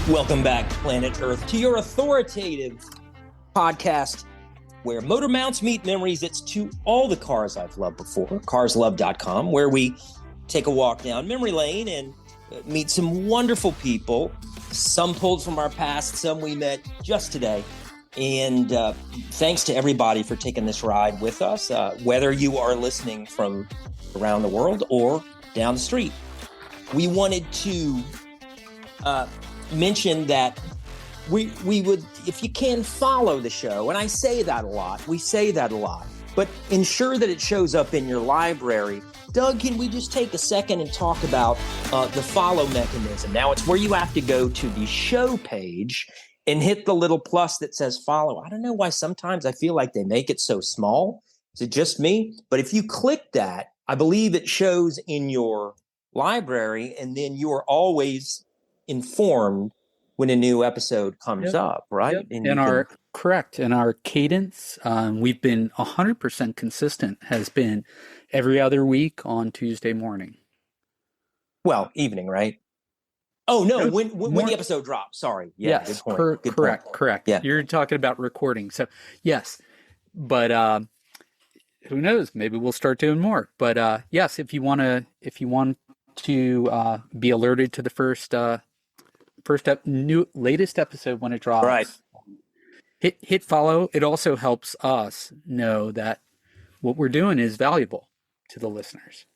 Welcome back, Planet Earth, to your authoritative podcast where motor mounts meet memories. It's to all the cars I've loved before, carslove.com, where we take a walk down memory lane and meet some wonderful people, some pulled from our past, some we met just today. And thanks to everybody for taking this ride with us, whether you are listening from around the world or down the street. We wanted to mention that we would, if you can, follow the show. And I say that a lot. We say that a lot. But ensure that it shows up in your library. Doug, can we just take a second and talk about the follow mechanism? Now, it's where you have to go to the show page and hit the little plus that says follow. I don't know why sometimes I feel like they make it so small. Is it just me? But if you click that, I believe it shows in your library, and then you are always informed when a new episode comes up, right? Yep. And our cadence, we've been 100% consistent, has been every other week on Tuesday morning. Well, evening, right? Oh, no, when the episode drops, sorry. Yeah, yes, good point. Correct. Yeah. You're talking about recording. So, yes, but who knows? Maybe we'll start doing more. But yes, if you want to be alerted to the latest episode when it drops, right, hit follow. It also helps us know that what we're doing is valuable to the listeners.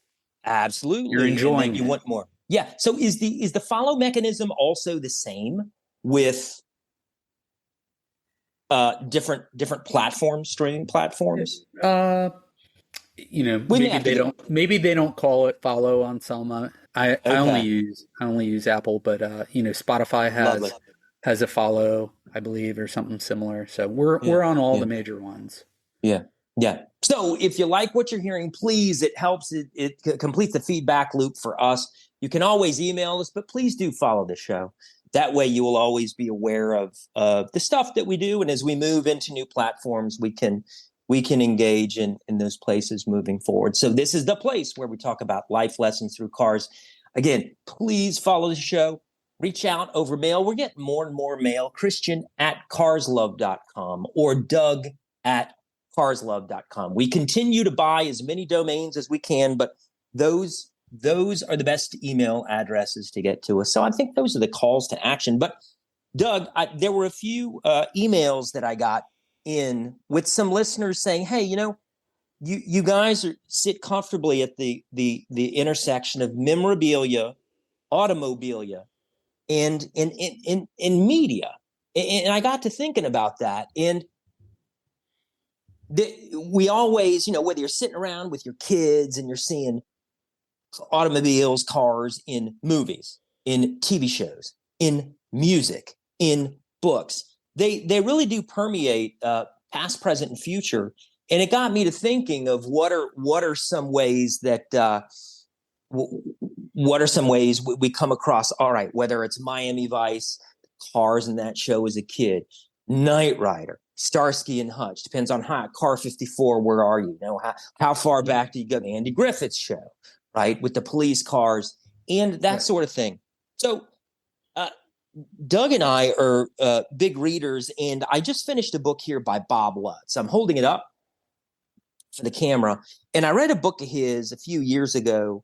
Absolutely, you're enjoying it. You want more. Yeah. So is the follow mechanism also the same with different platforms, streaming platforms? Maybe they don't call it follow on SEMA. I only use Apple, but Spotify has a follow, I believe, or something similar. So we're on all the major ones. Yeah. Yeah. So if you like what you're hearing, please, it helps. It completes the feedback loop for us. You can always email us, but please do follow the show. That way you will always be aware of the stuff that we do. And as we move into new platforms, we can engage in those places moving forward. So this is the place where we talk about life lessons through cars. Again, please follow the show. Reach out over mail. We're getting more and more mail. Christian@carslove.com or Doug@carslove.com. We continue to buy as many domains as we can, but those are the best email addresses to get to us. So I think those are the calls to action. But Doug, there were a few emails that I got in with some listeners saying, hey, you guys sit comfortably at the intersection of memorabilia, automobilia, and in media. And I got to thinking about that. And we always, whether you're sitting around with your kids and you're seeing automobiles, cars in movies, in TV shows, in music, in books, they really do permeate past, present, and future. And it got me to thinking of what are some ways that what are some ways we come across, all right, whether it's Miami Vice, cars in that show as a kid, Knight Rider, Starsky and Hutch, depends on Car 54, where are you? How far back do you go? The Andy Griffith Show, right, with the police cars and that sort of thing. So Doug and I are big readers, and I just finished a book here by Bob Lutz. I'm holding it up for the camera, and I read a book of his a few years ago,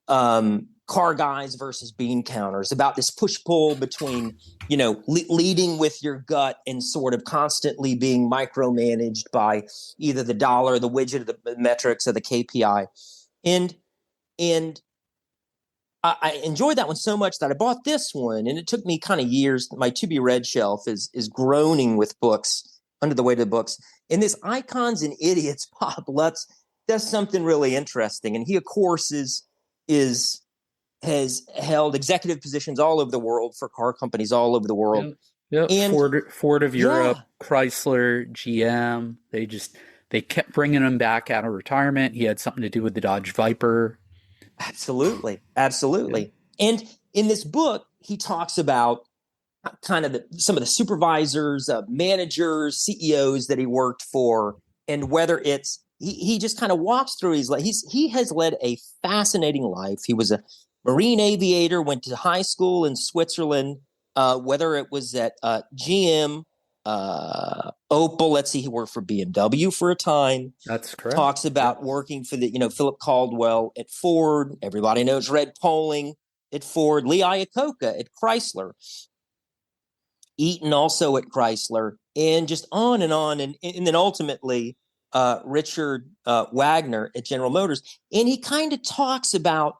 Car Guys versus Bean Counters, about this push-pull between, leading with your gut and sort of constantly being micromanaged by either the dollar, the widget, the metrics, or the KPI. And I enjoyed that one so much that I bought this one, and it took me kind of years. My to-be-read shelf is groaning with books, under the weight of the books. And this Icons and Idiots, Bob Lutz, does something really interesting. And he, of course, has held executive positions all over the world for car companies all over the world. Yep. And Ford of Europe, Chrysler, GM, they kept bringing him back out of retirement. He had something to do with the Dodge Viper. Absolutely. Yeah. And in this book, he talks about kind of some of the supervisors, managers, CEOs that he worked for, and whether it's he just kind of walks through his life. He has led a fascinating life. He was a Marine aviator, went to high school in Switzerland, whether it was at GM, Opel. Let's see, he worked for BMW for a time. That's correct. Talks about working for the, Philip Caldwell at Ford. Everybody knows Red Poling at Ford. Lee Iacocca at Chrysler. Eaton also at Chrysler, and just on and on. And then ultimately, Richard Wagner at General Motors. And he kind of talks about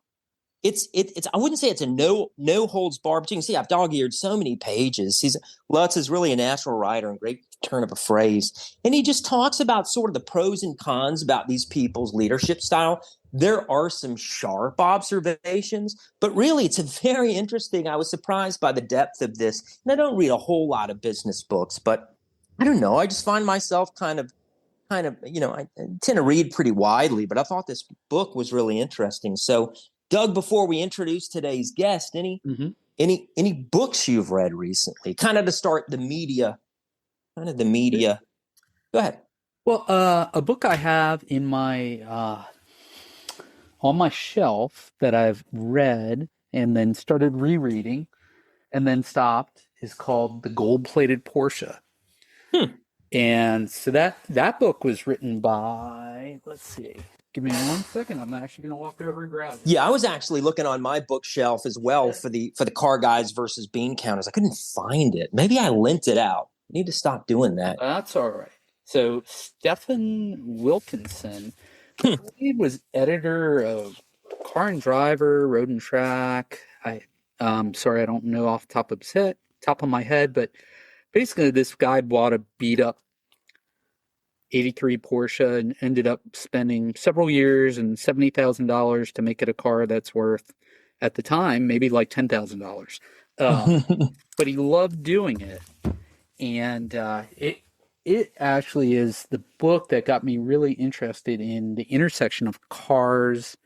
it's I wouldn't say it's a no holds bar, but you can see I've dog-eared so many pages. Lutz is really a natural writer and great turn of a phrase. And he just talks about sort of the pros and cons about these people's leadership style. There are some sharp observations, but really it's a very interesting. I was surprised by the depth of this. And I don't read a whole lot of business books, but I don't know. I just find myself kind of, I tend to read pretty widely, but I thought this book was really interesting. So, Doug, before we introduce today's guest, any books you've read recently, kind of to start the media? Go ahead. Well, a book I have in my on my shelf that I've read and then started rereading and then stopped is called The Gold-Plated Porsche. And so that book was written by, let's see. Give me 1 second. I'm actually going to walk over and grab it. Yeah, I was actually looking on my bookshelf as well for the Car Guys versus Bean Counters. I couldn't find it. Maybe I lent it out. I need to stop doing that. That's all right. So Stephen Wilkinson, he was editor of Car and Driver, Road and Track. Sorry, I don't know off the top of my head, but basically this guy bought a beat up 83 Porsche and ended up spending several years and $70,000 to make it a car that's worth, at the time, maybe like $10,000. But he loved doing it. And it actually is the book that got me really interested in the intersection of cars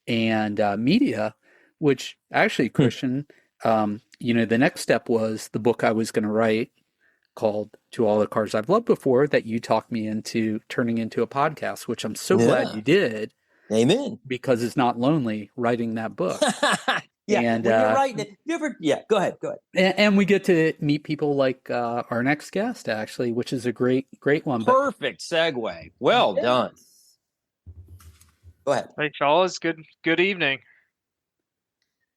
and media, which actually, Christian, the next step was the book I was going to write called To All the Cars I've Loved Before, that you talked me into turning into a podcast, which I'm so glad you did. Amen. Because it's not lonely writing that book. Yeah, and when you're writing it, go ahead. And we get to meet people like our next guest, actually, which is a great one. Perfect segue. Well done. Go ahead. Hey, fellas. Good evening.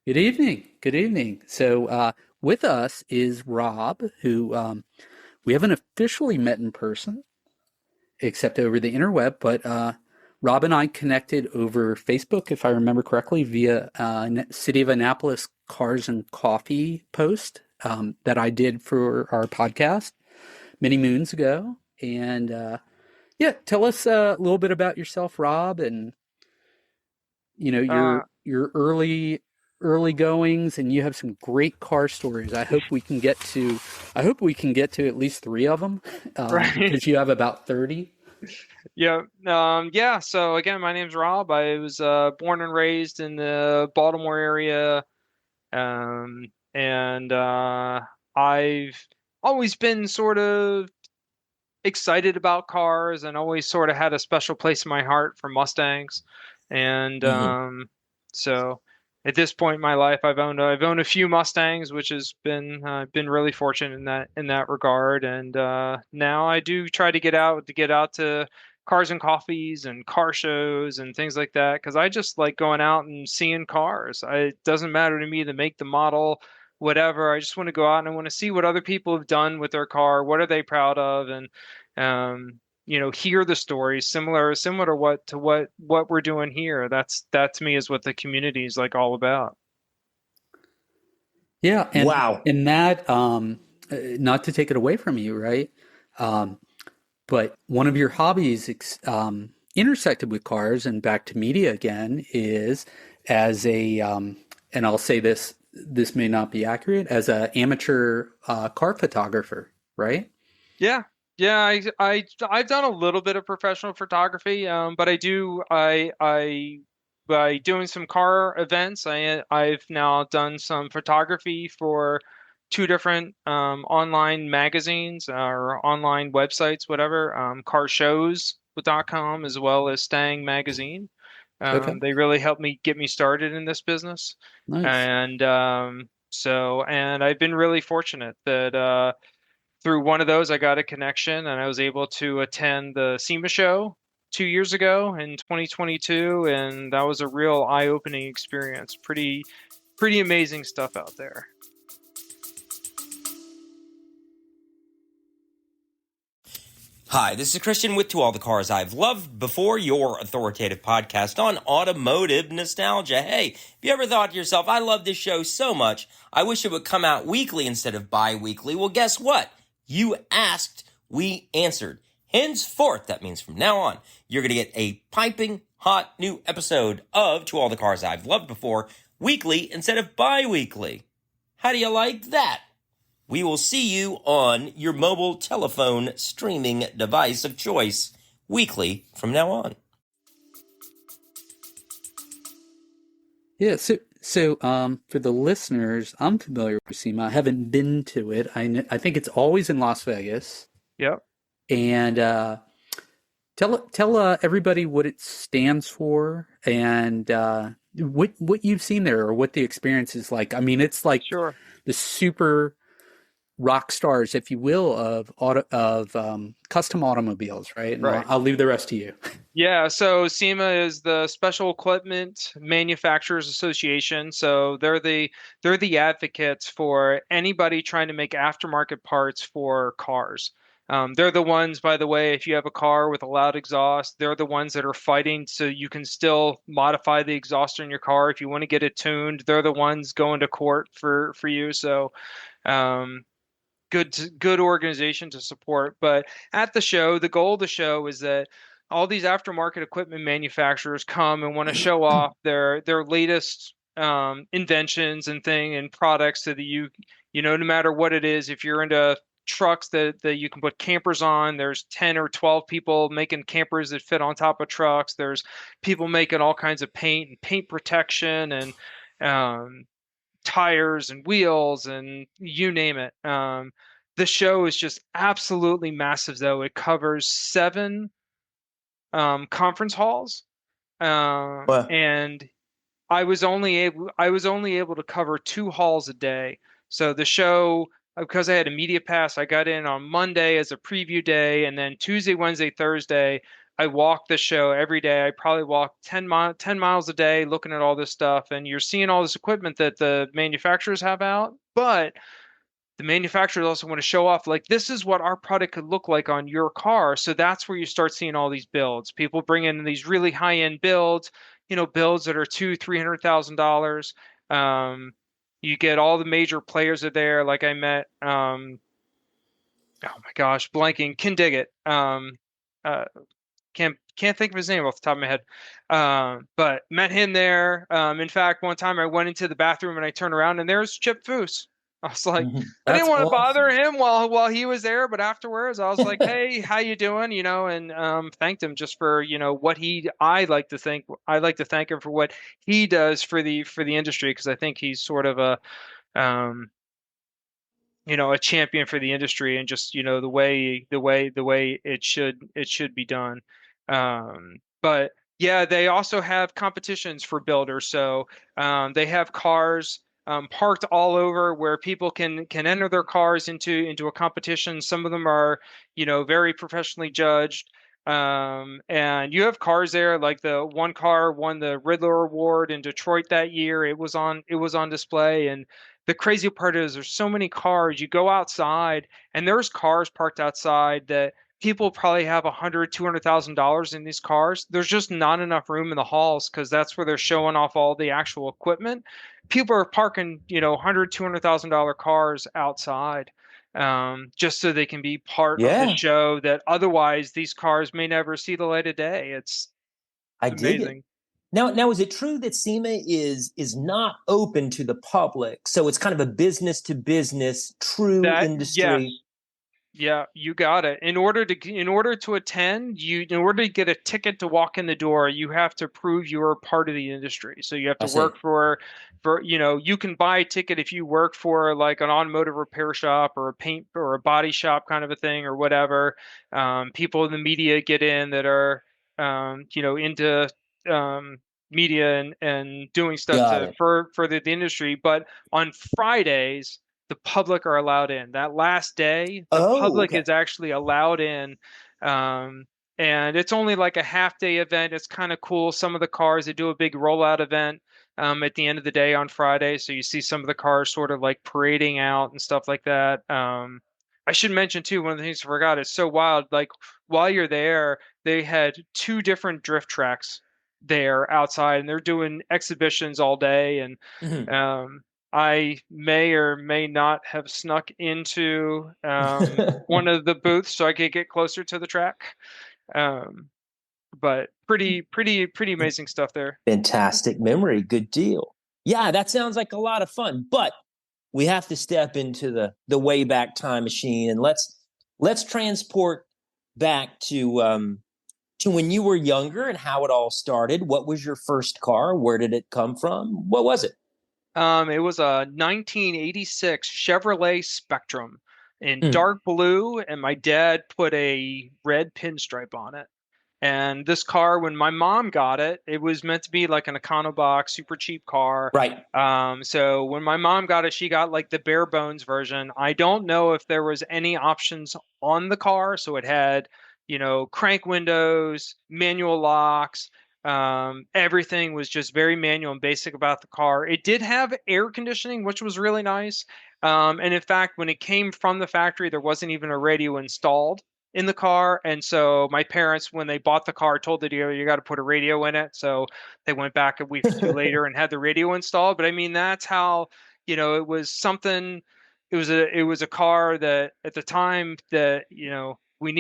Good evening. So with us is Rob, who we haven't officially met in person, except over the interweb, but Rob and I connected over Facebook, if I remember correctly, via City of Annapolis Cars and Coffee post that I did for our podcast many moons ago. And tell us a little bit about yourself, Rob, and your early goings, and you have some great car stories. I hope we can get to at least 3 of them, because you have about 30. Yeah. So again, my name's Rob. I was born and raised in the Baltimore area, and I've always been sort of excited about cars, and always sort of had a special place in my heart for Mustangs. And so at this point in my life, I've owned a few Mustangs, which has been really fortunate in that regard. And now I do try to get out to cars and coffees and car shows and things like that, because I just like going out and seeing cars. It doesn't matter to me the make, the model, whatever. I just want to go out and I want to see what other people have done with their car. What are they proud of? And hear the stories similar to what we're doing here. That to me is what the community is like all about. Yeah. And, wow. And that, not to take it away from you, right? But one of your hobbies intersected with cars, and back to media again, is as a, and I'll say this may not be accurate, as an amateur car photographer, right? Yeah. Yeah, I've done a little bit of professional photography, but by doing some car events, I've now done some photography for 2 different online magazines or online websites, whatever, carshows.com as well as Stang magazine. They really helped me get me started in this business. Nice. And So, and I've been really fortunate that through one of those, I got a connection and I was able to attend the SEMA Show 2 years ago in 2022, and that was a real eye-opening experience. Pretty amazing stuff out there. Hi, this is Christian with To All the Cars I've Loved Before, your authoritative podcast on automotive nostalgia. Hey, have you ever thought to yourself, I love this show so much, I wish it would come out weekly instead of bi-weekly? Well, guess what? You asked, we answered. Henceforth, that means from now on, you're going to get a piping hot new episode of To All the Cars I've Loved Before, weekly instead of bi-weekly. How do you like that? We will see you on your mobile telephone streaming device of choice weekly from now on. Yeah, so for the listeners, I'm familiar with SEMA. I haven't been to it. I think it's always in Las Vegas. Yep. And tell everybody what it stands for and what you've seen there or what the experience is like. I mean, it's like Sure. the super rock stars, if you will, of custom automobiles, right? And Right. I'll leave the rest to you. Yeah, so SEMA is the Special Equipment Manufacturers Association. So they're the advocates for anybody trying to make aftermarket parts for cars. They're the ones, by the way, if you have a car with a loud exhaust, they're the ones that are fighting so you can still modify the exhaust in your car. If you want to get it tuned, they're the ones going to court for you. So good organization to support. But at the show, the goal of the show is that all these aftermarket equipment manufacturers come and want to show off their latest inventions and products so that no matter what it is, if you're into trucks that you can put campers on, there's 10 or 12 people making campers that fit on top of trucks. There's people making all kinds of paint and paint protection and tires and wheels and you name it. The show is just absolutely massive, though. It covers 7 conference halls, Well, and I was only able to cover 2 halls a day. So the show, because I had a media pass, I got in on Monday as a preview day, and then Tuesday, Wednesday, Thursday, I walked the show every day. I probably walked 10 miles a day looking at all this stuff, and you're seeing all this equipment that the manufacturers have out, but the manufacturers also want to show off like this is what our product could look like on your car. So that's where you start seeing all these builds. People bring in these really high end builds, builds that are $200,000-$300,000. You get all the major players are there. Like I met, oh my gosh, blanking, Ken Diggett. Can't think of his name off the top of my head. But met him there. In fact, one time I went into the bathroom and I turned around and there's Chip Foose. I was like, I didn't want to bother him while he was there, but afterwards I was like, hey, how you doing? And thanked him just for, what I like to thank him for what he does for the industry, because I think he's sort of a champion for the industry and just, the way it should be done. But yeah, they also have competitions for builders. So they have cars parked all over where people can enter their cars into a competition. Some of them are, very professionally judged. And you have cars there, like the one car won the Riddler Award in Detroit that year. It was on display. And the crazy part is there's so many cars. You go outside and there's cars parked outside that people probably have $100,000-$200,000 in these cars. There's just not enough room in the halls because that's where they're showing off all the actual equipment. People are parking, $100,000-$200,000 cars outside, just so they can be part of the show that otherwise these cars may never see the light of day. It's amazing. Now, is it true that SEMA is not open to the public? So it's kind of a business to business, true industry. Yes. Yeah, you got it. In order to attend, in order to get a ticket to walk in the door, you have to prove you're part of the industry. So you have to work for, you can buy a ticket if you work for like an automotive repair shop or a paint or a body shop kind of a thing or whatever. People in the media get in that are, into media and doing stuff Got to it. further the industry. But on Fridays, the public are allowed in. That last day, the Oh, public okay. is actually allowed in. Um, and it's only like a half day event. It's kind of cool. Some of the cars, they do a big rollout event at the end of the day on Friday. So you see some of the cars sort of like parading out and stuff like that. I should mention too, one of the things I forgot, it's so wild. Like while you're there, they had two different drift tracks there outside, and they're doing exhibitions all day. And Mhm. I may or may not have snuck into one of the booths so I could get closer to the track. Um, but pretty amazing stuff there. Fantastic memory. Good deal. Yeah, that sounds like a lot of fun. But we have to step into the way back time machine, and let's transport back to when you were younger and how it all started. What was your first car? Where did it come from? What was it? It was a 1986 Chevrolet Spectrum in Mm. dark blue, and my dad put a red pinstripe on it. And this car, when my mom got it, it was meant to be like an Econobox, super cheap car. Right. So when my mom got it, she got like the bare bones version. I don't know if there was any options on the car. So it had, crank windows, manual locks. Everything was just very manual and basic about the car. It did have air conditioning, which was really nice. And in fact, when it came from the factory, there wasn't even a radio installed in the car. And so my parents, when they bought the car, told the dealer, you got to put a radio in it. So they went back a week or two later and had the radio installed. But I mean, that's how, it was something, it was a car that at the time that, they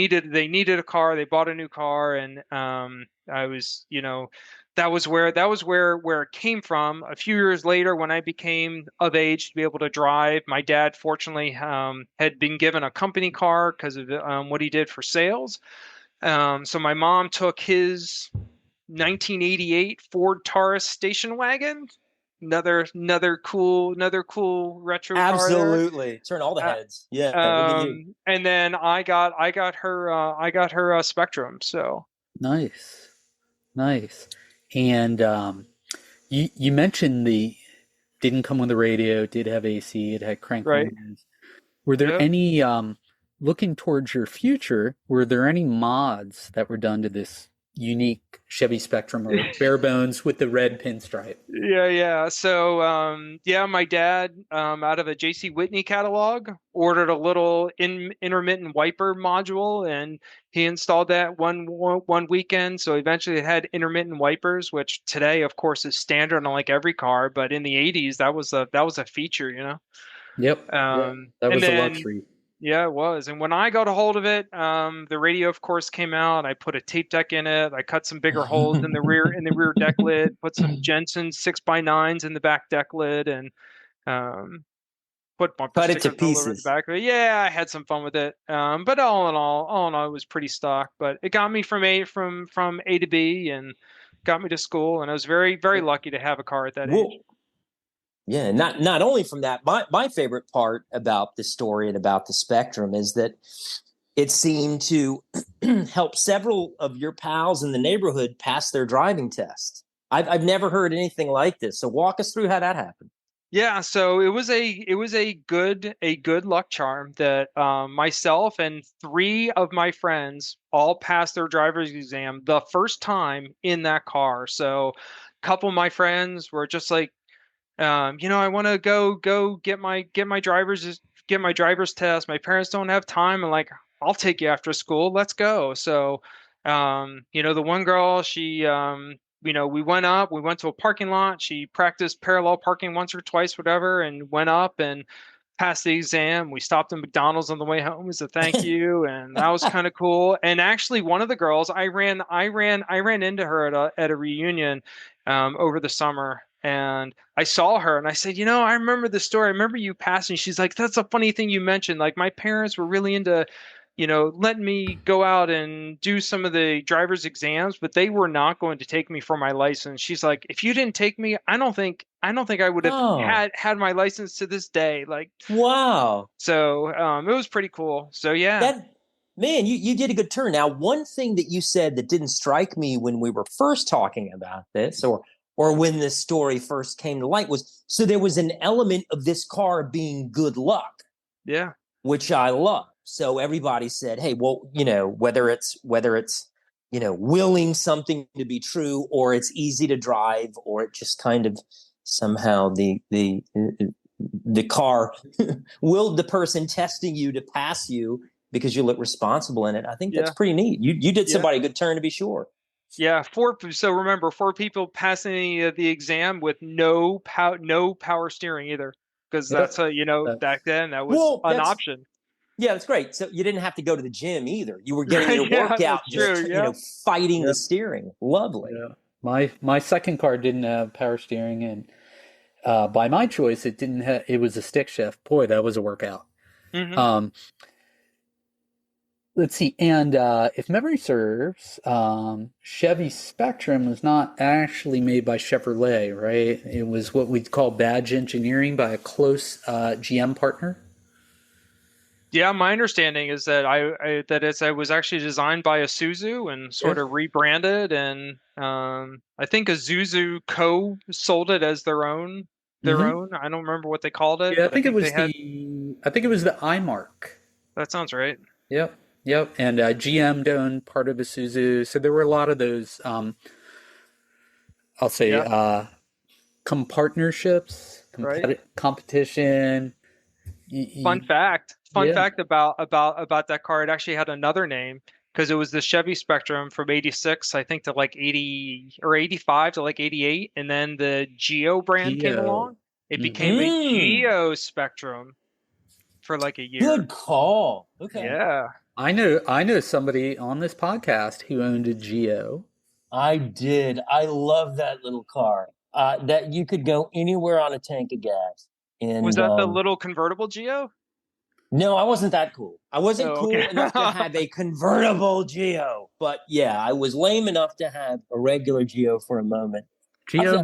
needed a car, they bought a new car. And I was, that was where it came from. A few years later, when I became of age to be able to drive, my dad fortunately had been given a company car because of what he did for sales. So my mom took his 1988 Ford Taurus station wagon, another cool retro car there. Absolutely. Turn all the Uh, heads. Yeah, look at you. and then I got her Spectrum. So Nice, nice. And you mentioned the didn't come with a radio, did have AC, it had crank right, windows. Were there yep. any looking towards your future, were there any mods that were done to this unique Chevy Spectrum or bare bones with the red pinstripe? Yeah. So, yeah, my dad, out of a JC Whitney catalog, ordered a little intermittent wiper module, and he installed that one weekend. So eventually, it had intermittent wipers, which today, of course, is standard on like every car. But in the '80s, that was a feature, Yep. Yeah. That And was a then luxury. yeah, it was. And when I got a hold of it, the radio, of course, came out. I put a tape deck in it. I cut some bigger holes in the rear deck lid. Put some Jensen 6x9s in the back deck lid, and um, put bumper Cut it to stickers all over the pieces. back of it. Yeah, I had some fun with it. But all in all, it was pretty stock. But it got me from A to B, and got me to school. And I was very very lucky to have a car at that age. Well, yeah, not only from that, my favorite part about the story and about the Spectrum is that it seemed to help several of your pals in the neighborhood pass their driving test. I've never heard anything like this. So walk us through how that happened. Yeah, so it was a good luck charm that myself and three of my friends all passed their driver's exam the first time in that car. So a couple of my friends were just like, I want to go get my driver's test. My parents don't have time. And like, I'll take you after school. Let's go. So, the one girl, we went to a parking lot. She practiced parallel parking once or twice, whatever, and went up and passed the exam. We stopped at McDonald's on the way home as a thank you, and that was kind of cool. And actually, one of the girls, I ran into her at a reunion over the summer, and I saw her, and I said, I remember the story. I remember you passing. She's like, that's a funny thing you mentioned. Like my parents were really into letting me go out and do some of the driver's exams, but they were not going to take me for my license. She's like, if you didn't take me, I don't think I would have Oh, had my license to this day. Like, wow. so it was pretty cool. So yeah. That man, you did a good turn. Now, one thing that you said that didn't strike me when we were first talking about this, or or when this story first came to light, was so there was an element of this car being good luck. Yeah. Which I love. So everybody said, hey, well, whether it's willing something to be true, or it's easy to drive, or it just kind of somehow the car willed the person testing you to pass you because you look responsible in it. I think that's pretty neat. You did somebody a good turn, to be sure. Yeah, so remember, 4 people passing the exam with no power steering either, because that's back then that was an option. Yeah, that's great. So you didn't have to go to the gym either. You were getting your workout, that's just true, fighting the steering. Lovely. Yeah. My second car didn't have power steering, and by my choice, it didn't have. It was a stick shift. Boy, that was a workout. Mm-hmm. Let's see. And if memory serves, Chevy Spectrum was not actually made by Chevrolet, right? It was what we'd call badge engineering by a close GM partner. Yeah, my understanding is that I was actually designed by Isuzu and sort of rebranded, and I think Isuzu sold it as their own. I don't remember what they called it. Yeah, I think it was the iMark. That sounds right. Yep. And GM owned part of Isuzu, so there were a lot of those. I'll say compartnerships, competition. Fun fact about that car. It actually had another name because it was the Chevy Spectrum from '86, I think, to like 80 or '85 to like '88, and then the Geo brand came along. It became a Geo Spectrum for like a year. Good call. Okay. Yeah. I know somebody on this podcast who owned a Geo. I did. I love that little car. That you could go anywhere on a tank of gas. And was that the little convertible Geo? No, I wasn't that cool. I wasn't cool enough to have a convertible Geo. But yeah, I was lame enough to have a regular Geo for a moment. Geo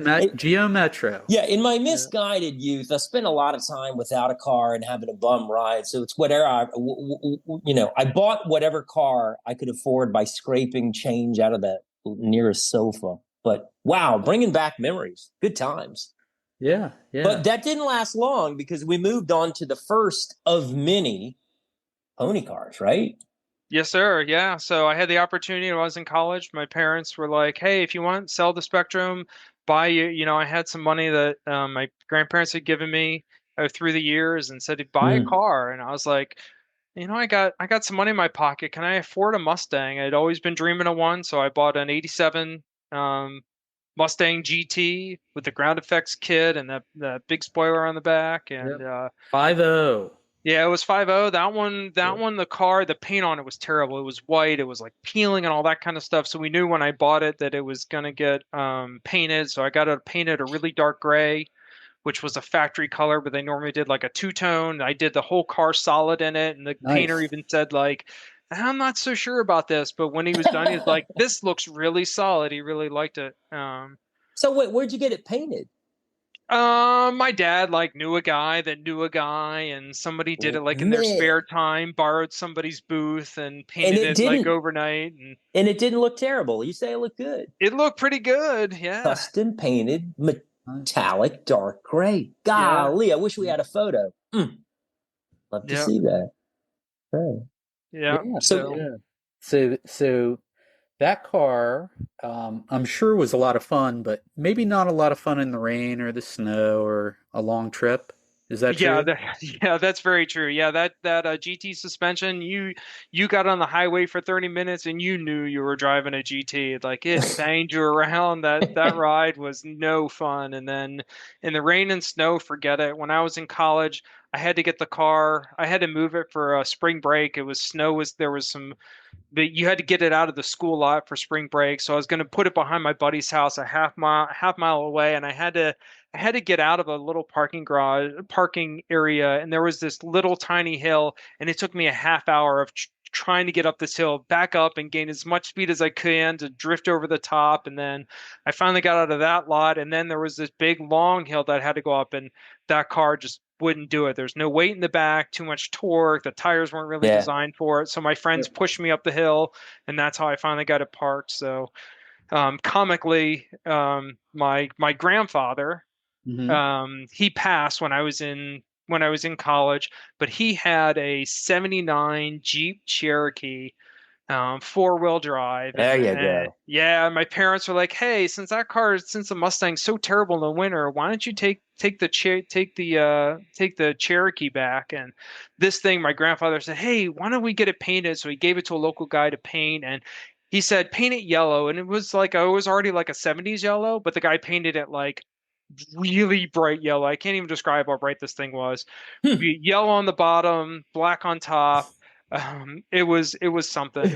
Metro. Yeah, in my misguided youth, I spent a lot of time without a car and having a bum ride. So it's whatever I bought whatever car I could afford by scraping change out of the nearest sofa. But wow, bringing back memories, good times. Yeah. But that didn't last long because we moved on to the first of many pony cars, right? Yes, sir. Yeah. So I had the opportunity when I was in college. My parents were like, hey, if you want, sell the Spectrum, buy I had some money that my grandparents had given me through the years and said, buy a car. And I was like, I got some money in my pocket. Can I afford a Mustang? I'd always been dreaming of one. So I bought an 87 Mustang GT with the ground effects kit and the big spoiler on the back. And 5.0. Yeah, it was 5.0. That one, the car, the paint on it was terrible. It was white. It was like peeling and all that kind of stuff. So we knew when I bought it that it was going to get painted. So I got it painted a really dark gray, which was a factory color, but they normally did like a two-tone. I did the whole car solid in it. And the painter even said like, I'm not so sure about this. But when he was done, he was like, this looks really solid. He really liked it. So where'd you get it painted? My dad knew a guy that knew a guy, and somebody did it in their spare time, borrowed somebody's booth and painted it overnight. And it didn't look terrible. You say it looked good. It looked pretty good. Yeah. Custom painted metallic dark gray. Golly, I wish we had a photo. Love to see that. Right. Yeah. So that car, I'm sure was a lot of fun, but maybe not a lot of fun in the rain or the snow or a long trip. Is that true? Yeah, that's very true. Yeah, that GT suspension, you got on the highway for 30 minutes and you knew you were driving a GT. Like it banged you around. That ride was no fun. And then in the rain and snow, forget it. When I was in college, I had to get the car. I had to move it for a spring break. There was some. But you had to get it out of the school lot for spring break. So I was going to put it behind my buddy's house a half mile away. And I had to get out of a little parking area. And there was this little tiny hill. And it took me a half hour of trying to get up this hill, back up and gain as much speed as I can to drift over the top. And then I finally got out of that lot. And then there was this big long hill that I had to go up. And that car just wouldn't do it. There's no weight in the back, too much torque. The tires weren't really designed for it. So my friends pushed me up the hill, and that's how I finally got it parked. So comically, my grandfather, Mm-hmm. he passed when I was in college, but he had a '79 Jeep Cherokee, four-wheel drive, There and you go. yeah, my parents were like, "Hey, since the Mustang's so terrible in the winter, why don't you take the Cherokee back?" And this thing, my grandfather said, "Hey, why don't we get it painted?" So he gave it to a local guy to paint, and he said, "Paint it yellow," and it was already like a '70s yellow, but the guy painted it like really bright yellow. I can't even describe how bright this thing was. Hmm. Yellow on the bottom, black on top. It was something.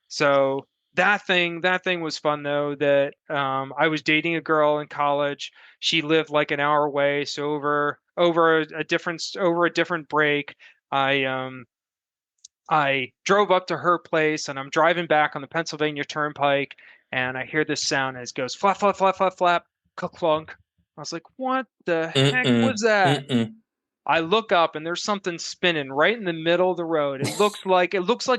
So that thing was fun though. That I was dating a girl in college. She lived like an hour away, so over a different break, I I drove up to her place, and I'm driving back on the Pennsylvania Turnpike, and I hear this sound as it goes flap flap flap flap flap, clunk. I was like, "What the heck Mm-mm. was that?" Mm-mm. I look up, and there's something spinning right in the middle of the road. It looks like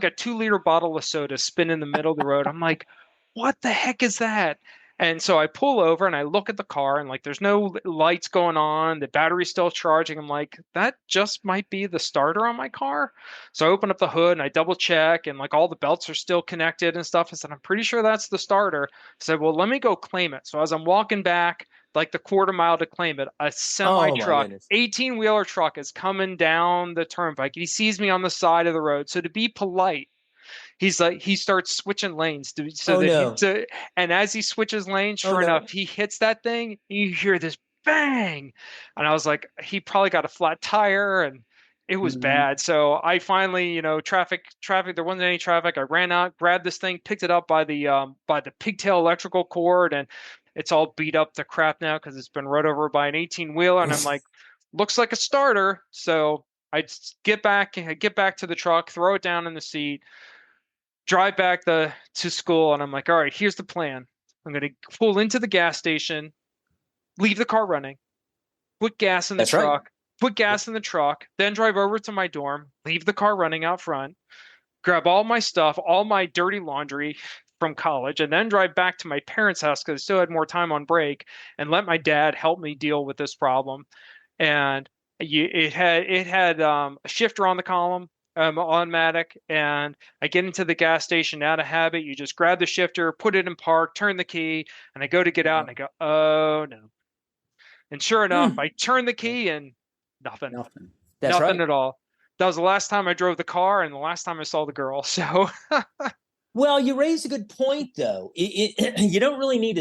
a 2 liter bottle of soda spinning in the middle of the road. I'm like, what the heck is that? And so I pull over and I look at the car, and like there's no lights going on. The battery's still charging. I'm like, that just might be the starter on my car. So I open up the hood and I double check, and like all the belts are still connected and stuff. I said, I'm pretty sure that's the starter. I said, well, let me go claim it. So as I'm walking back, like the quarter mile to claim it, a semi Oh my truck, goodness. 18-wheeler truck is coming down the turnpike. He sees me on the side of the road. So to be polite, he starts switching lanes Oh no. and as he switches lanes, Oh sure enough, no. he hits that thing, and you hear this bang. And I was like, he probably got a flat tire, and it was Mm-hmm. bad. So I finally, traffic, there wasn't any traffic. I ran out, grabbed this thing, picked it up by the pigtail electrical cord, and it's all beat up to crap now because it's been run over by an 18-wheeler. And I'm like, looks like a starter. So I get back to the truck, throw it down in the seat, drive back to school, and I'm like, all right, here's the plan. I'm gonna pull into the gas station, leave the car running, put gas in the That's right. truck, then drive over to my dorm, leave the car running out front, grab all my stuff, all my dirty laundry from college, and then drive back to my parents' house because I still had more time on break, and let my dad help me deal with this problem. And it had a shifter on the column, automatic, and I get into the gas station out of habit. You just grab the shifter, put it in park, turn the key, and I go to get out, and I go, oh no. And sure enough, Hmm. I turn the key, and nothing, Nothing. That's nothing right. at all. That was the last time I drove the car and the last time I saw the girl. So Well, you raise a good point, though. You don't really need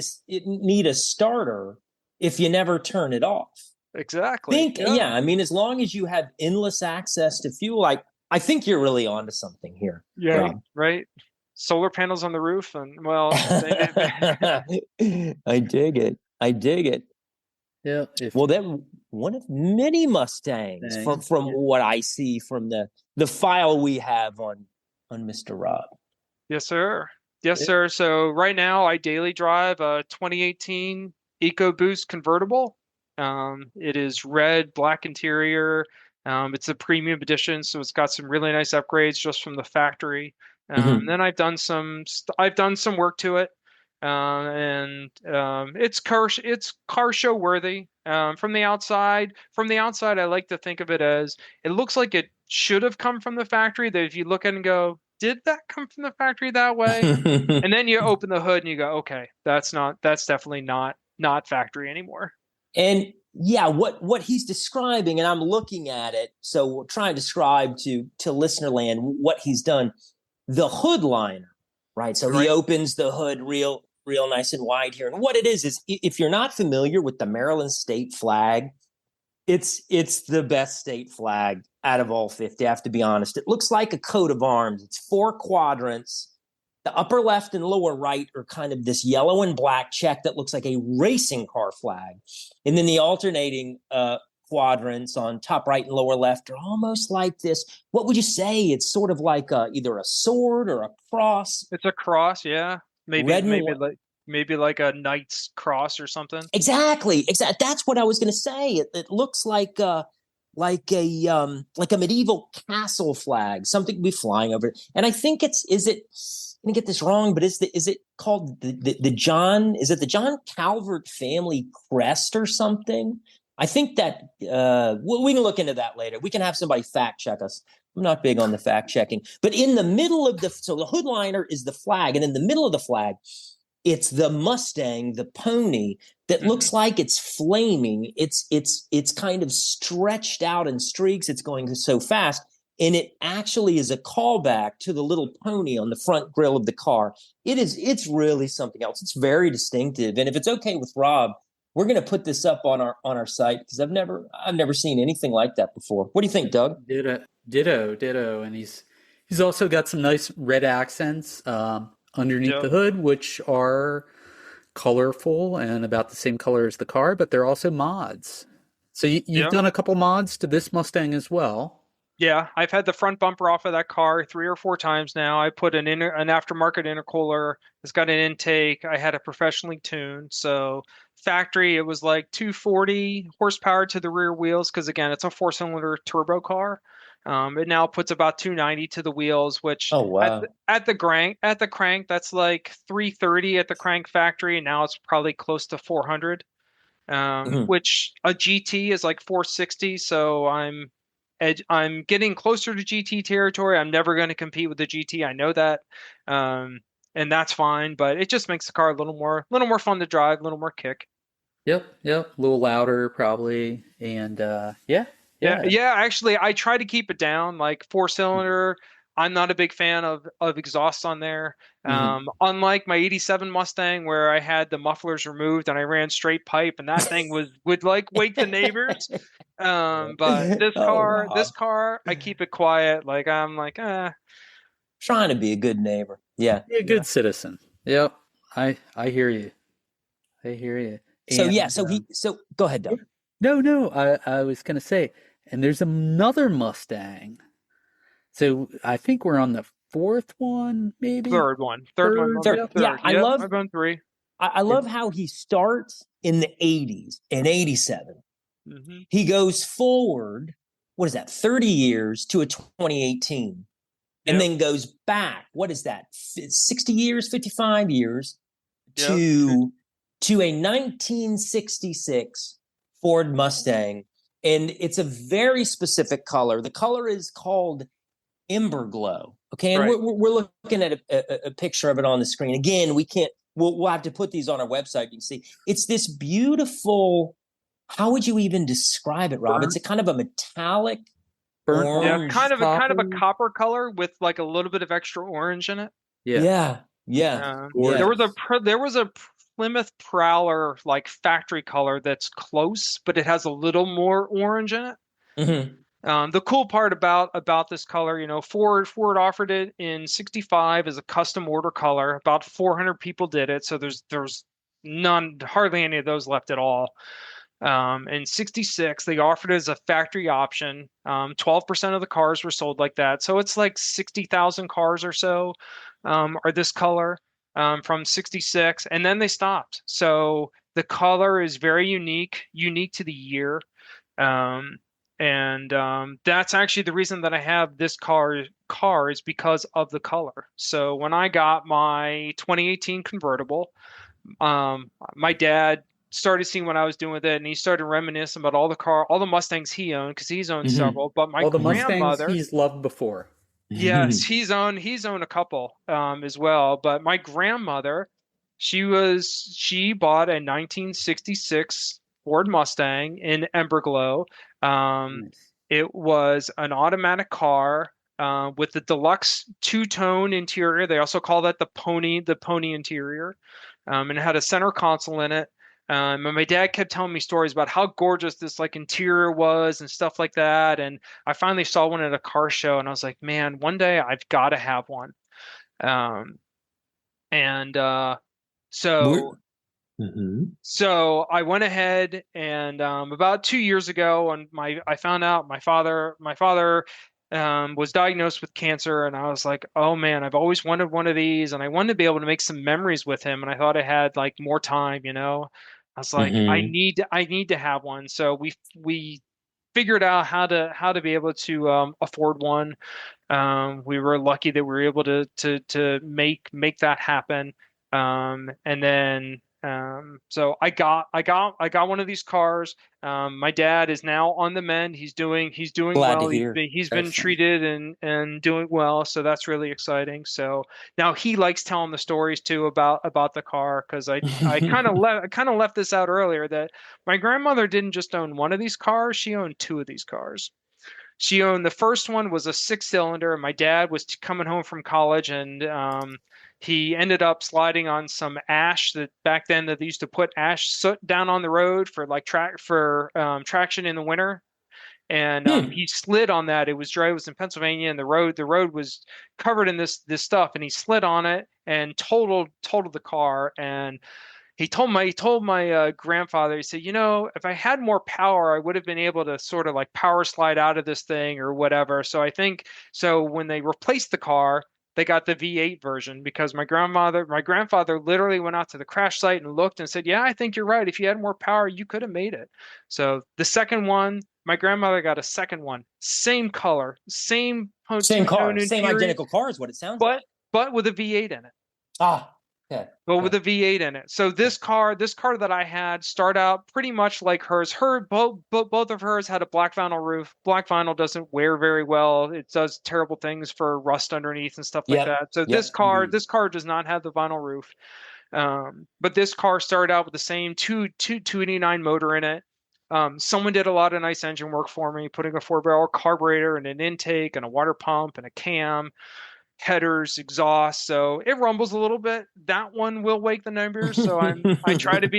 a starter if you never turn it off. exactly. Yeah. Yeah, I mean, as long as you have endless access to fuel, like I think you're really onto something here, Yeah. Rob. Right. Solar panels on the roof, and well, I dig it. I dig it. Yeah. If Well, then one of many Mustangs thing. from Yeah. what I see from the file we have on Mr. Rob. yes, sir. Yes, Yeah. sir. So right now I daily drive a 2018 EcoBoost convertible. It is red, black interior. It's a premium edition, so it's got some really nice upgrades just from the factory. Mhm. Then I've done some work to it, and it's car show worthy. From the outside, I like to think of it as it looks like it should have come from the factory. That if you look at it and go, did that come from the factory that way? And then you open the hood and you go, okay, that's definitely not factory anymore. And yeah, what he's describing, and I'm looking at it, so we'll try and describe to listener land what he's done. The hood liner, right? So he Right? opens the hood real nice and wide here. And what it is if you're not familiar with the Maryland state flag, it's the best state flag out of all 50. I have to be honest. It looks like a coat of arms. It's 4 quadrants. The upper left and lower right are kind of this yellow and black check that looks like a racing car flag. And then the alternating quadrants on top right and lower left are almost like this. What would you say? It's sort of like either a sword or a cross. It's a cross, yeah. Maybe Red and maybe white. like maybe like a knight's cross or something. Exactly. That's what I was going to say. It looks like like a medieval castle flag, something be flying over. And I think is it, I'm gonna get this wrong, but is it called the John, is it the John Calvert family crest or something? I think that we can look into that later. We can have somebody fact check us. I'm not big on the fact checking, but in the middle of so the hood liner is the flag, and in the middle of the flag, it's the Mustang, the pony that looks like it's flaming. It's kind of stretched out in streaks. It's going so fast, and it actually is a callback to the little pony on the front grille of the car. It's really something else. It's very distinctive, and if it's okay with Rob, we're going to put this up on our site because I've never seen anything like that before. What do you think, Doug? Ditto, and he's also got some nice red accents underneath the hood, which are colorful and about the same color as the car, but they're also mods. So you've done a couple mods to this Mustang as well. Yeah, I've had the front bumper off of that car 3 or 4 times now. I put an aftermarket intercooler. It's got an intake. I had it professionally tuned. So factory, it was like 240 horsepower to the rear wheels because, again, it's a 4-cylinder turbo car. It now puts about 290 to the wheels, which at the crank, that's like 330 at the crank factory, and now it's probably close to 400. Which a GT is like 460. So I'm getting closer to GT territory. I'm never going to compete with the GT. I know that, and that's fine. But it just makes the car a little more fun to drive, a little more kick. Yep. A little louder probably, and yeah. Actually, I try to keep it down. Like 4-cylinder, I'm not a big fan of exhaust on there. Unlike my '87 Mustang, where I had the mufflers removed and I ran straight pipe, and that thing would like wake the neighbors. But this car, I keep it quiet. Like I'm like, trying to be a good neighbor. Yeah, be a good citizen. Yep, I hear you. And, so go ahead, Doug. No, I was gonna say, and there's another Mustang. So I think we're on the 4th one, maybe third one. Yeah, I've done 3. I love how he starts in the 80s in '87. He goes forward, what is that, 30 years to a 2018, and then goes back, what is that, 60 years, 55 years to a 1966 Ford Mustang. And it's a very specific color. The color is called Ember Glow. Okay, and we're looking at a picture of it on the screen. Again, we'll have to put these on our website. You can see it's this beautiful. How would you even describe it, Rob? It's a kind of a metallic orange, kind of a copper color with like a little bit of extra orange in it. Yeah. There was a Plymouth Prowler like factory color that's close, but it has a little more orange in it. The cool part about this color, Ford offered it in '65 as a custom order color. About 400 people did it, so there's hardly any of those left at all. In '66, they offered it as a factory option. 12% of the cars were sold like that, so it's like 60,000 cars or so are this color from '66, and then they stopped. So the color is very unique to the year. And that's actually the reason that I have this car is because of the color. So when I got my 2018 convertible, my dad started seeing what I was doing with it, and he started reminiscing about all the Mustangs he owned, because he's owned several. But my grandmother, Mustangs he's loved before. Yes, he's owned a couple as well. But my grandmother, she bought a 1966 Ford Mustang in Ember Glow. Nice. It was an automatic car with the deluxe 2-tone interior. They also call that the pony interior. And it had a center console in it. And my dad kept telling me stories about how gorgeous this like interior was and stuff like that. And I finally saw one at a car show, and I was like, man, one day I've got to have one. So I went ahead and about 2 years ago, and I found out my father was diagnosed with cancer, and I was like, oh man, I've always wanted one of these, and I wanted to be able to make some memories with him, and I thought I had like more time, I was like, I need to have one. So we figured out how to be able to afford one. We were lucky that we were able to make that happen. And then so I got one of these cars. My dad is now on the mend. He's doing Glad to well. hear. He's been Excellent. treated and doing well. So that's really exciting. So now he likes telling the stories too about the car, because I kind of left this out earlier, that my grandmother didn't just own one of these cars. She owned two of these cars. She owned, the first one was a 6-cylinder, and my dad was coming home from college, and he ended up sliding on some ash that back then that they used to put ash soot down on the road for like traction in the winter. And he slid on that. It was dry. It was in Pennsylvania, and the road was covered in this stuff, and he slid on it and totaled the car. And he told my grandfather, he said, if I had more power, I would have been able to sort of like power slide out of this thing or whatever. So I think, so when they replaced the car, they got the V8 version, because my grandfather literally went out to the crash site and looked and said, yeah, I think you're right. If you had more power, you could have made it. So the second one, my grandmother got a second one, same color, same car, same identical car is what it sounds like, but with a V8 in it. Okay. Well, with a V8 in it. So this car that I had started out pretty much like hers. Both of hers had a black vinyl roof. Black vinyl doesn't wear very well. It does terrible things for rust underneath and stuff like that. So this car does not have the vinyl roof. But this car started out with the same 289 motor in it. Someone did a lot of nice engine work for me, putting a 4-barrel carburetor and an intake and a water pump and a cam, headers, exhaust, so it rumbles a little bit. That one will wake the neighbors. So I try to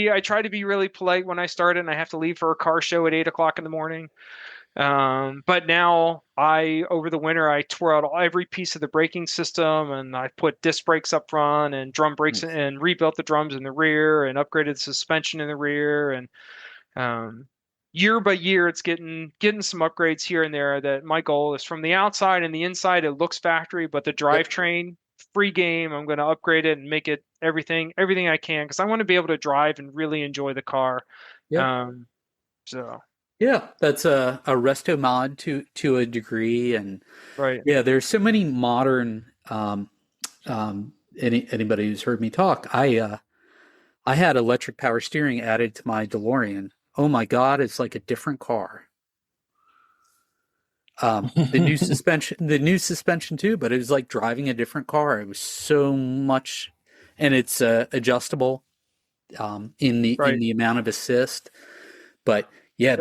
be really polite when I start it, and I have to leave for a car show at 8 o'clock in the morning. But now over the winter, I tore out every piece of the braking system, and I put disc brakes up front and drum brakes and rebuilt the drums in the rear and upgraded the suspension in the rear. And year by year, it's getting some upgrades here and there. That my goal is, from the outside and the inside, it looks factory, but the drivetrain, free game, I'm going to upgrade it and make it everything I can, because I want to be able to drive and really enjoy the car. So yeah, that's a resto mod to a degree. And right. Yeah, there's so many modern anybody who's heard me talk, I had electric power steering added to my DeLorean. Oh my God, it's like a different car. The new suspension too, but it was like driving a different car. It was so much, and it's adjustable in the amount of assist. But yeah,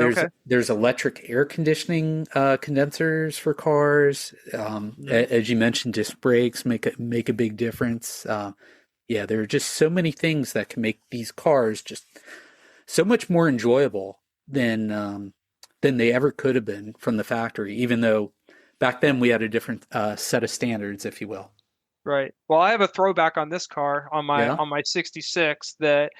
there's electric air conditioning condensers for cars. As you mentioned, disc brakes make a big difference. Yeah, there are just so many things that can make these cars just so much more enjoyable than they ever could have been from the factory, even though back then we had a different set of standards, if you will. Right. Well, I have a throwback on this car on my 66, that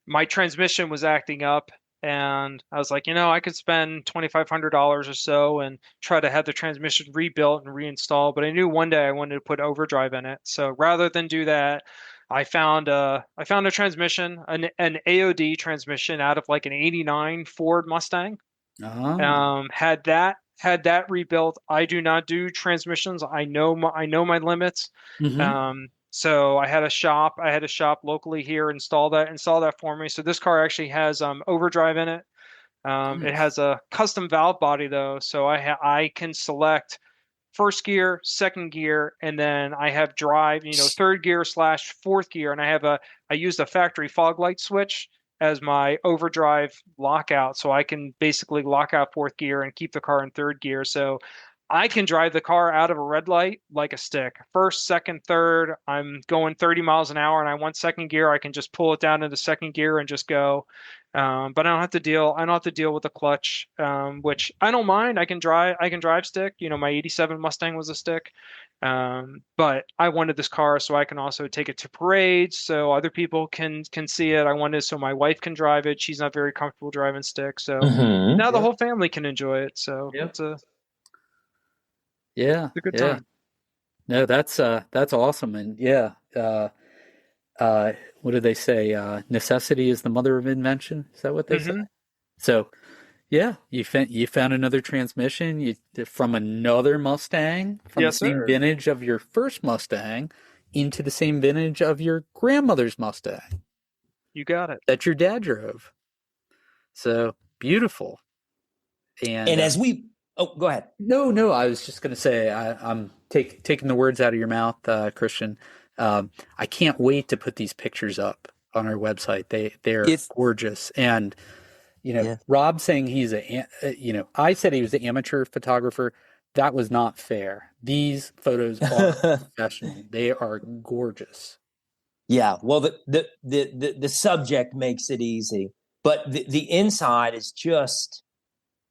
my transmission was acting up, and I was like, I could spend $2,500 or so and try to have the transmission rebuilt and reinstalled, but I knew one day I wanted to put overdrive in it. So rather than do that, I found a transmission, an AOD transmission out of like an '89 Ford Mustang. Had that rebuilt. I do not do transmissions. I know my limits. Mm-hmm. So I had a shop locally here install that for me. So this car actually has overdrive in it. Nice. It has a custom valve body though, so I can select first gear, second gear, and then I have drive, third gear / fourth gear, and I used a factory fog light switch as my overdrive lockout, so I can basically lock out fourth gear and keep the car in third gear. So I can drive the car out of a red light like a stick. First, second, third, I'm going 30 miles an hour and I want second gear, I can just pull it down into second gear and just go. But I don't have to deal with the clutch, which I don't mind. I can drive stick. My 87 Mustang was a stick. But I wanted this car so I can also take it to parades so other people can see it. I wanted so my wife can drive it. She's not very comfortable driving stick. So now the whole family can enjoy it. So it's a good time. No, that's awesome. And what do they say? Necessity is the mother of invention. Is that what they say? So Yeah, you found another transmission from another Mustang, from the Yes, same sir. vintage of your first Mustang into the same vintage of your grandmother's Mustang You got it. that your dad drove. So beautiful. And as we, oh, go ahead. No, I was just going to say I'm taking the words out of your mouth, Christian. I can't wait to put these pictures up on our website. They're gorgeous. And Rob saying he's I said he was an amateur photographer. That was not fair. These photos are professional. They are gorgeous. Yeah, well, the subject makes it easy, but the inside is just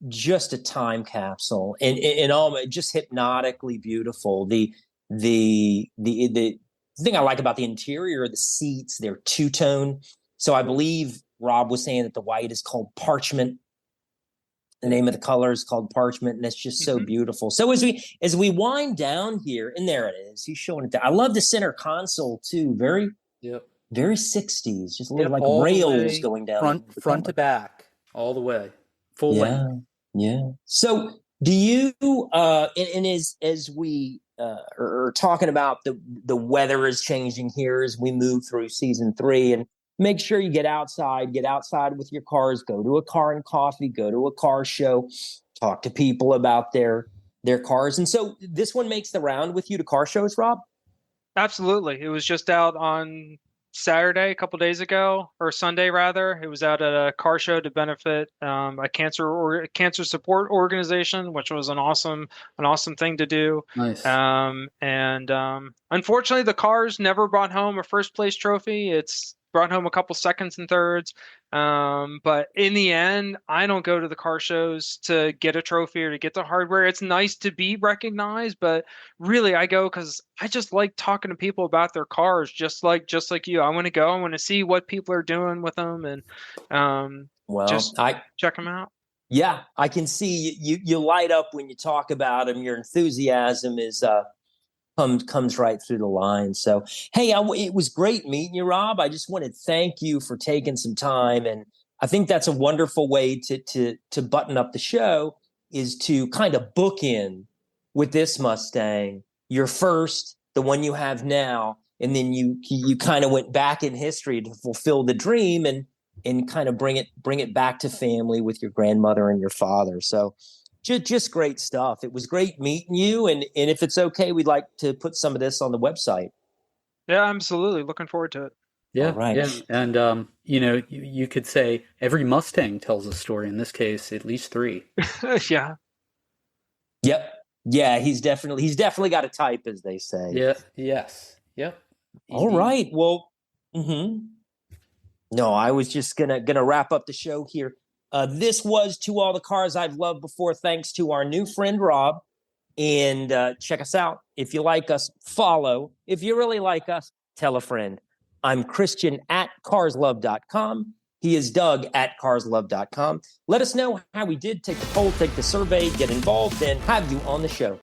a time capsule, and all just hypnotically beautiful. The thing I like about the interior, the seats, they're two-tone. So I believe Rob was saying that the white is called parchment. The name of the color is called parchment, and it's just so beautiful. So as we wind down here, and there it is, he's showing it there. I love the center console too. Very 60s, just a little like rails going down front to back, all the way, full length. Yeah. So do you and as we are talking about the weather is changing here as we move through season 3, and make sure you get outside with your cars, go to a car and coffee, go to a car show, talk to people about their cars. And so this one makes the round with you to car shows, Rob? Absolutely. It was just out on Saturday, a couple days ago, or Sunday rather. It was out at a car show to benefit a cancer support organization, which was an awesome thing to do. Nice. Unfortunately, the cars never brought home a first place trophy. It's brought home a couple seconds and thirds. But in the end, I don't go to the car shows to get a trophy or to get the hardware. It's nice to be recognized, but really I go because I just like talking to people about their cars, just like you. I want to go. I want to see what people are doing with them, and check them out. Yeah, I can see you light up when you talk about them. Your enthusiasm is comes right through the line. So, hey, it was great meeting you, Rob. I just want to thank you for taking some time. And I think that's a wonderful way to button up the show, is to kind of bookend with this Mustang, your first, the one you have now. And then you kind of went back in history to fulfill the dream and kind of bring it back to family with your grandmother and your father. So just great stuff. It was great meeting you. And if it's okay, we'd like to put some of this on the website. Yeah, absolutely. Looking forward to it. Yeah. All right. Yeah. And, you could say every Mustang tells a story. In this case, at least 3. Yeah. Yep. Yeah. He's definitely got a type, as they say. Yeah. Yes. Yep. All right. Well, no, I was just gonna wrap up the show here. This was To All the Cars I've Loved Before, thanks to our new friend, Rob. And check us out. If you like us, follow. If you really like us, tell a friend. I'm Christian at carslove.com. He is Doug at carslove.com. Let us know how we did. Take the poll, take the survey, get involved, and have you on the show.